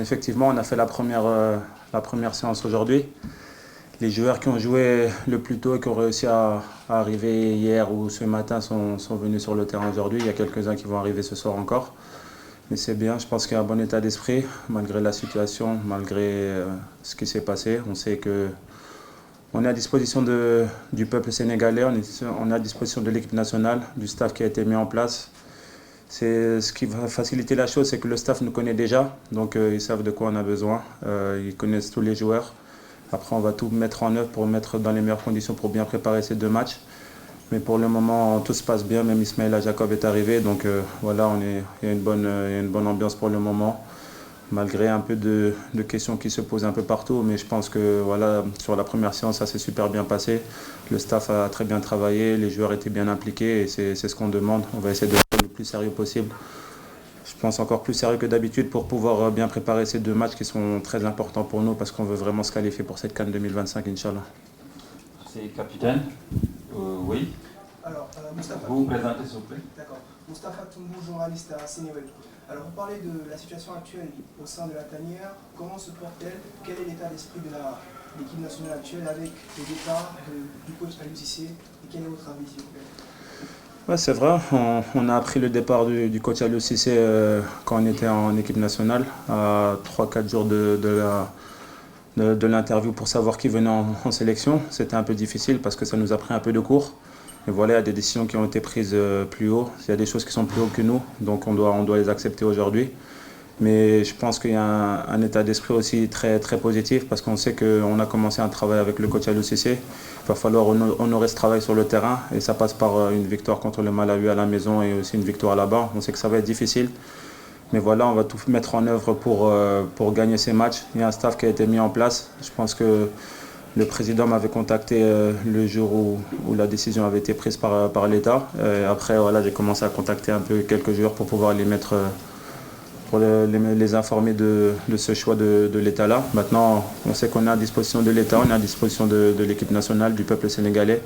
Effectivement, on a fait la première séance aujourd'hui. Les joueurs qui ont joué le plus tôt et qui ont réussi à arriver hier ou ce matin sont venus sur le terrain aujourd'hui. Il y a quelques-uns qui vont arriver ce soir encore. Mais c'est bien, je pense qu'il y a un bon état d'esprit, malgré la situation, malgré ce qui s'est passé. On sait que on est à disposition du peuple sénégalais, on est à disposition de l'équipe nationale, du staff qui a été mis en place. Ce qui va faciliter la chose, c'est que le staff nous connaît déjà, donc ils savent de quoi on a besoin, ils connaissent tous les joueurs. Après, on va tout mettre en œuvre pour mettre dans les meilleures conditions pour bien préparer ces deux matchs. Mais pour le moment, tout se passe bien, même Ismaïla Jacob est arrivé, donc voilà, il y a une bonne ambiance pour le moment, malgré un peu de questions qui se posent un peu partout. Mais je pense que voilà, sur la première séance, ça s'est super bien passé. Le staff a très bien travaillé, les joueurs étaient bien impliqués et c'est ce qu'on demande. On va essayer de être le plus sérieux possible. Je pense encore plus sérieux que d'habitude pour pouvoir bien préparer ces deux matchs qui sont très importants pour nous parce qu'on veut vraiment se qualifier pour cette CAN 2025, Inch'Allah. C'est capitaine. Oui. Alors, Moustapha. Vous vous présentez, s'il vous plaît. D'accord. Moustapha Tombou, journaliste à Sénéweb. Alors, vous parlez de la situation actuelle au sein de la tanière. Comment se porte-t-elle? Quel est l'état d'esprit de l'équipe nationale actuelle avec le départ du coach Aliou Cissé? Et quel est votre avis, s'il vous plaît? Ouais, c'est vrai, on a appris le départ du coach Aliou Cissé quand on était en équipe nationale, à 3-4 jours de l'interview pour savoir qui venait en sélection. C'était un peu difficile parce que ça nous a pris un peu de cours. Et voilà, il y a des décisions qui ont été prises plus haut. Il y a des choses qui sont plus haut que nous, donc on doit les accepter aujourd'hui. Mais je pense qu'il y a un état d'esprit aussi très, très positif parce qu'on sait qu'on a commencé un travail avec le coach Aliou Cissé. Il va falloir honorer ce travail sur le terrain et ça passe par une victoire contre le Malawi à la maison et aussi une victoire là-bas. On sait que ça va être difficile. Mais voilà, on va tout mettre en œuvre pour gagner ces matchs. Il y a un staff qui a été mis en place. Je pense que le président m'avait contacté le jour où la décision avait été prise par l'État. Après, voilà, j'ai commencé à contacter un peu quelques joueurs pour pouvoir les mettre, pour les informer de ce choix de l'État-là. Maintenant, on sait qu'on est à disposition de l'État, on est à disposition de l'équipe nationale, du peuple sénégalais.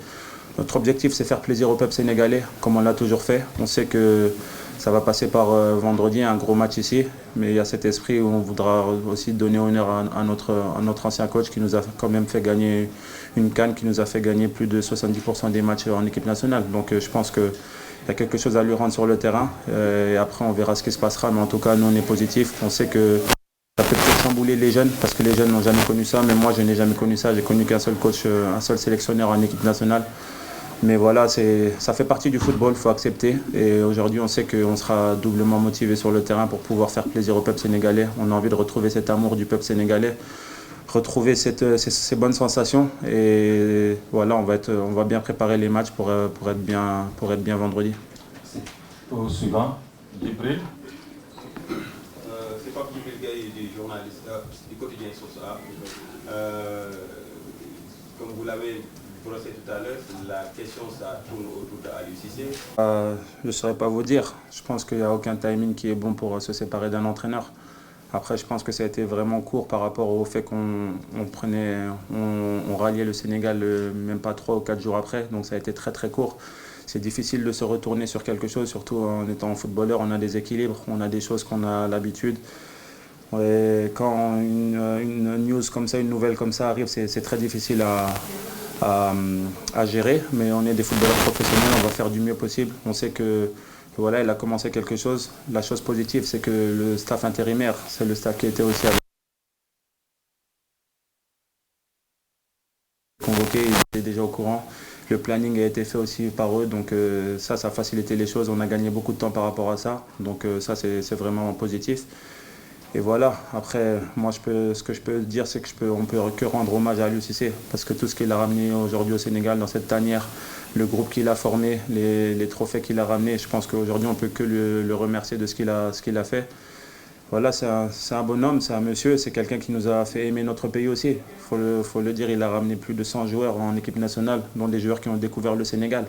Notre objectif, c'est faire plaisir au peuple sénégalais, comme on l'a toujours fait. On sait que ça va passer par vendredi, un gros match ici, mais il y a cet esprit où on voudra aussi donner honneur à notre ancien coach qui nous a quand même fait gagner une CAN, qui nous a fait gagner plus de 70% des matchs en équipe nationale. Donc je pense qu'il y a quelque chose à lui rendre sur le terrain et après on verra ce qui se passera. Mais en tout cas, nous on est positifs. On sait que ça peut peut-être chambouler les jeunes parce que les jeunes n'ont jamais connu ça, mais moi je n'ai jamais connu ça. J'ai connu qu'un seul coach, un seul sélectionneur en équipe nationale. Mais voilà, ça fait partie du football, il faut accepter. Et aujourd'hui, on sait qu'on sera doublement motivé sur le terrain pour pouvoir faire plaisir au peuple sénégalais. On a envie de retrouver cet amour du peuple sénégalais, retrouver ces bonnes sensations. Et voilà, on va bien préparer les matchs pour être bien vendredi. Au suivant, Djibril. C'est pas Djibril Gaye du journaliste du quotidien Sosa. Comme vous l'avez brossé tout à l'heure, la question ça tourne autour d'Aliou Cissé. Je ne saurais pas vous dire. Je pense qu'il n'y a aucun timing qui est bon pour se séparer d'un entraîneur. Après, je pense que ça a été vraiment court par rapport au fait qu'on ralliait le Sénégal même pas 3 ou 4 jours après. Donc ça a été très très court. C'est difficile de se retourner sur quelque chose, surtout en étant footballeur. On a des équilibres, on a des choses qu'on a l'habitude. Et quand une news comme ça, une nouvelle comme ça arrive, c'est très difficile à gérer. Mais on est des footballeurs professionnels, on va faire du mieux possible. On sait que voilà, il a commencé quelque chose. La chose positive, c'est que le staff intérimaire, c'est le staff qui était aussi convoqué, ils étaient déjà au courant. Le planning a été fait aussi par eux, donc ça a facilité les choses. On a gagné beaucoup de temps par rapport à ça, donc ça c'est vraiment positif. Et voilà, après, moi ce que je peux dire, c'est qu'on peut que rendre hommage à Aliou Cissé, parce que tout ce qu'il a ramené aujourd'hui au Sénégal dans cette tanière, le groupe qu'il a formé, les trophées qu'il a ramenés, je pense qu'aujourd'hui on ne peut que le remercier de ce qu'il a fait. Voilà, c'est un bonhomme, c'est un monsieur, c'est quelqu'un qui nous a fait aimer notre pays aussi. Il faut le dire, il a ramené plus de 100 joueurs en équipe nationale, dont des joueurs qui ont découvert le Sénégal,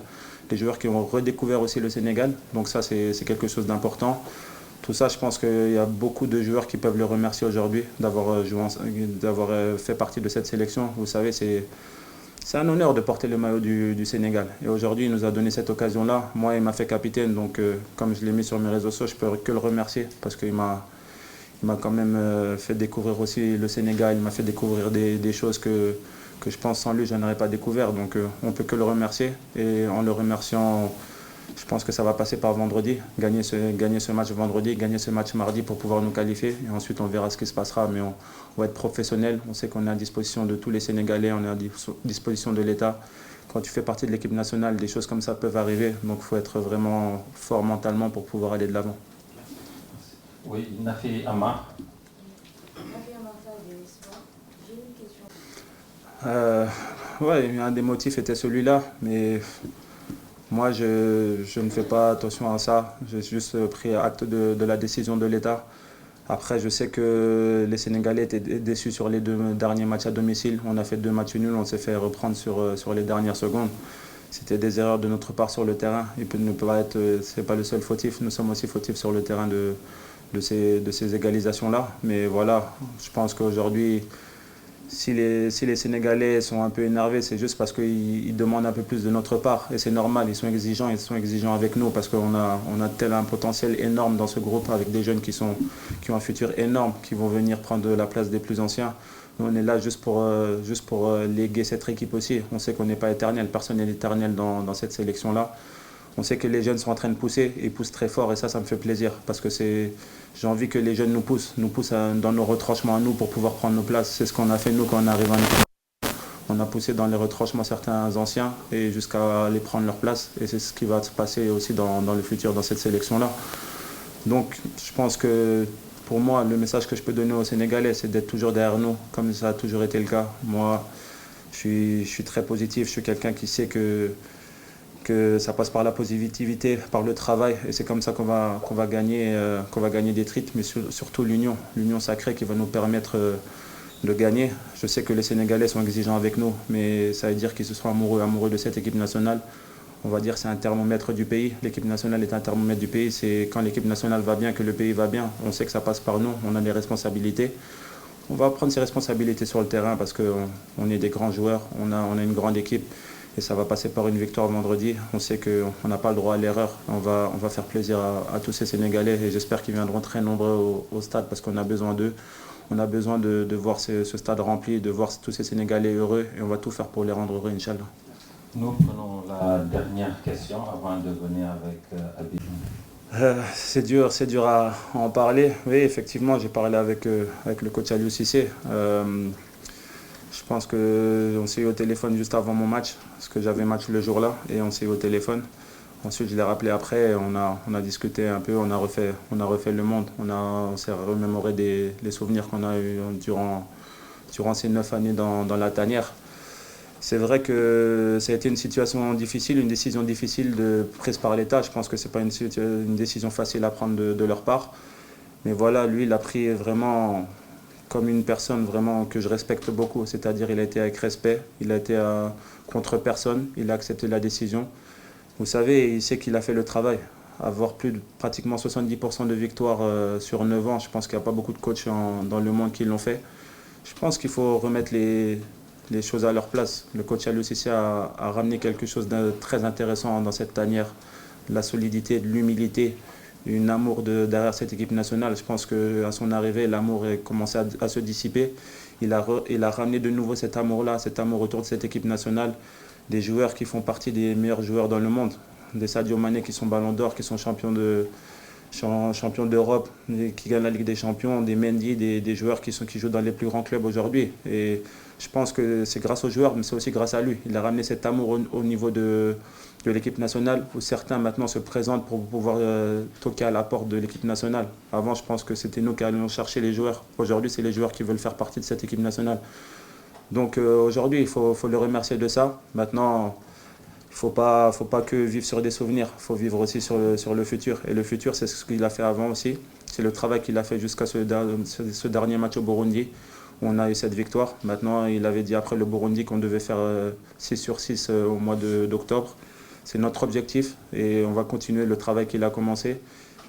des joueurs qui ont redécouvert aussi le Sénégal. Donc ça, c'est quelque chose d'important. Tout ça, je pense qu'il y a beaucoup de joueurs qui peuvent le remercier aujourd'hui d'avoir fait partie de cette sélection. Vous savez, c'est un honneur de porter le maillot du Sénégal. Et aujourd'hui, il nous a donné cette occasion-là. Moi, il m'a fait capitaine, donc comme je l'ai mis sur mes réseaux sociaux, je peux que le remercier parce qu'il m'a il m'a quand même fait découvrir aussi le Sénégal, il m'a fait découvrir des choses que je pense sans lui je n'aurais pas découvert. Donc on ne peut que le remercier et en le remerciant, je pense que ça va passer par vendredi, gagner ce match vendredi, gagner ce match mardi pour pouvoir nous qualifier et ensuite on verra ce qui se passera. Mais on va être professionnel, on sait qu'on est à disposition de tous les Sénégalais, on est à disposition de l'État. Quand tu fais partie de l'équipe nationale, des choses comme ça peuvent arriver, donc il faut être vraiment fort mentalement pour pouvoir aller de l'avant. Oui, Nafi Amar. J'ai une question. Ouais, un des motifs était celui-là, mais moi je ne fais pas attention à ça. J'ai juste pris acte de la décision de l'État. Après, je sais que les Sénégalais étaient déçus sur les 2 derniers matchs à domicile. On a fait 2 matchs nuls, on s'est fait reprendre sur les dernières secondes. C'était des erreurs de notre part sur le terrain. Il peut ne pas être, c'est pas le seul fautif. Nous sommes aussi fautifs sur le terrain de ces égalisations-là. Mais voilà, je pense qu'aujourd'hui, si les Sénégalais sont un peu énervés, c'est juste parce qu'ils demandent un peu plus de notre part. Et c'est normal, ils sont exigeants avec nous parce qu'on a tel un potentiel énorme dans ce groupe avec des jeunes qui ont un futur énorme, qui vont venir prendre la place des plus anciens. Nous, on est là juste pour léguer cette équipe aussi. On sait qu'on n'est pas éternel, personne n'est éternel dans cette sélection-là. On sait que les jeunes sont en train de pousser, ils poussent très fort et ça me fait plaisir parce que j'ai envie que les jeunes nous poussent dans nos retranchements à nous pour pouvoir prendre nos places. C'est ce qu'on a fait nous quand on arrive en équipe. On a poussé dans les retranchements certains anciens et jusqu'à aller prendre leur place et c'est ce qui va se passer aussi dans le futur dans cette sélection-là. Donc je pense que pour moi, le message que je peux donner aux Sénégalais, c'est d'être toujours derrière nous, comme ça a toujours été le cas. Moi, je suis très positif, je suis quelqu'un qui sait que ça passe par la positivité, par le travail, et c'est comme ça qu'on va gagner des titres, mais surtout l'union sacrée qui va nous permettre de gagner. Je sais que les Sénégalais sont exigeants avec nous, mais ça veut dire qu'ils se sont amoureux de cette équipe nationale. On va dire que c'est un thermomètre du pays. L'équipe nationale est un thermomètre du pays. C'est quand l'équipe nationale va bien que le pays va bien. On sait que ça passe par nous, on a des responsabilités. On va prendre ses responsabilités sur le terrain parce qu'on est des grands joueurs, on a une grande équipe. Et ça va passer par une victoire vendredi. On sait qu'on n'a pas le droit à l'erreur. On va faire plaisir à tous ces Sénégalais et j'espère qu'ils viendront très nombreux au stade parce qu'on a besoin d'eux. On a besoin de voir ce stade rempli, de voir tous ces Sénégalais heureux et on va tout faire pour les rendre heureux, Inch'Allah. Nous prenons la dernière question avant de venir avec Abidjan. C'est dur à en parler. Oui, effectivement, j'ai parlé avec le coach Aliou Cissé. Je pense qu'on s'est eu au téléphone juste avant mon match, parce que j'avais match le jour-là, et on s'est eu au téléphone. Ensuite, je l'ai rappelé après, on a discuté un peu, on a refait le monde. On s'est remémoré les souvenirs qu'on a eus durant ces 9 années dans la tanière. C'est vrai que ça a été une situation difficile, une décision difficile prise par l'État. Je pense que ce n'est pas une décision facile à prendre de leur part. Mais voilà, lui, il a pris vraiment comme une personne vraiment que je respecte beaucoup. C'est-à-dire il a été avec respect, il a été contre personne, il a accepté la décision. Vous savez, il sait qu'il a fait le travail. Avoir pratiquement 70% de victoires sur 9 ans, je pense qu'il n'y a pas beaucoup de coachs dans le monde qui l'ont fait. Je pense qu'il faut remettre les choses à leur place. Le coach Aliou Cissé a ramené quelque chose de très intéressant dans cette tanière. La solidité, de l'humilité, un amour derrière cette équipe nationale. Je pense qu'à son arrivée, l'amour a commencé à se dissiper. Il a ramené de nouveau cet amour-là, cet amour autour de cette équipe nationale. Des joueurs qui font partie des meilleurs joueurs dans le monde. Des Sadio Mané qui sont ballons d'or, qui sont champions d'Europe, qui gagnent la Ligue des Champions, des Mendy, des joueurs qui jouent dans les plus grands clubs aujourd'hui. Et je pense que c'est grâce aux joueurs, mais c'est aussi grâce à lui. Il a ramené cet amour au niveau de l'équipe nationale, où certains maintenant se présentent pour pouvoir toquer à la porte de l'équipe nationale. Avant, je pense que c'était nous qui allions chercher les joueurs. Aujourd'hui, c'est les joueurs qui veulent faire partie de cette équipe nationale. Donc aujourd'hui, il faut le remercier de ça. Maintenant, il ne faut pas que vivre sur des souvenirs, il faut vivre aussi sur le futur. Et le futur, c'est ce qu'il a fait avant aussi. C'est le travail qu'il a fait jusqu'à ce dernier match au Burundi, où on a eu cette victoire. Maintenant, il avait dit après le Burundi qu'on devait faire 6 sur 6 au mois d'octobre. C'est notre objectif et on va continuer le travail qu'il a commencé,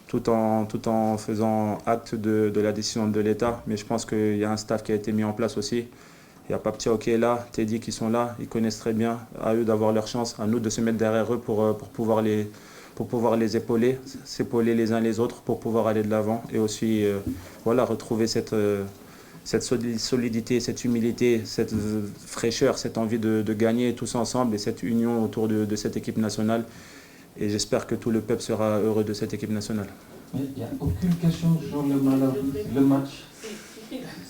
tout en faisant acte de la décision de l'État. Mais je pense qu'il y a un staff qui a été mis en place aussi. Il y a Pape Thiaw qui est là, Teddy qui sont là, ils connaissent très bien, à eux d'avoir leur chance, à nous de se mettre derrière eux pour pouvoir pour pouvoir les épauler, s'épauler les uns les autres pour pouvoir aller de l'avant et aussi voilà, retrouver cette solidité, cette humilité, cette fraîcheur, cette envie de gagner tous ensemble et cette union autour de cette équipe nationale. Et j'espère que tout le peuple sera heureux de cette équipe nationale. Mais il n'y a aucune question sur le match.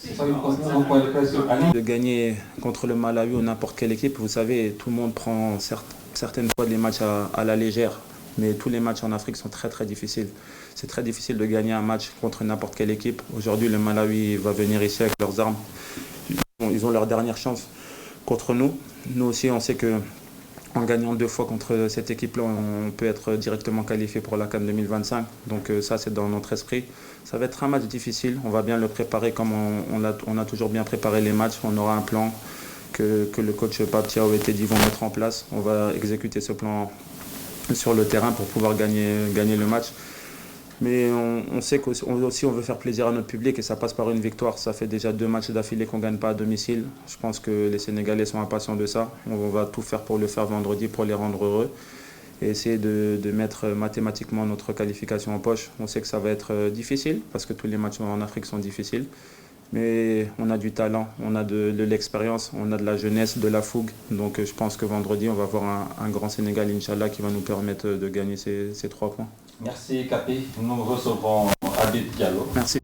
C'est ça un point de presse sur Ali. De gagner contre le Malawi ou n'importe quelle équipe, vous savez, tout le monde prend certaines fois les matchs à la légère. Mais tous les matchs en Afrique sont très très difficiles. C'est très difficile de gagner un match contre n'importe quelle équipe. Aujourd'hui, le Malawi va venir ici avec leurs armes. Ils ont leur dernière chance contre nous. Nous aussi, on sait qu'en gagnant 2 fois contre cette équipe-là, on peut être directement qualifié pour la CAN 2025. Donc ça, c'est dans notre esprit. Ça va être un match difficile. On va bien le préparer comme on a toujours bien préparé les matchs. On aura un plan que le coach Pape Thiaw et Teddy vont mettre en place. On va exécuter ce plan sur le terrain pour pouvoir gagner le match. Mais on sait qu'aussi on veut faire plaisir à notre public et ça passe par une victoire. Ça fait déjà 2 matchs d'affilée qu'on ne gagne pas à domicile. Je pense que les Sénégalais sont impatients de ça. On va tout faire pour le faire vendredi, pour les rendre heureux et essayer de mettre mathématiquement notre qualification en poche. On sait que ça va être difficile parce que tous les matchs en Afrique sont difficiles. Mais on a du talent, on a de l'expérience, on a de la jeunesse, de la fougue. Donc je pense que vendredi, on va avoir un grand Sénégal, Inch'Allah, qui va nous permettre de gagner ces 3 points. Merci Capé. Nous recevons Habib Diallo. Merci.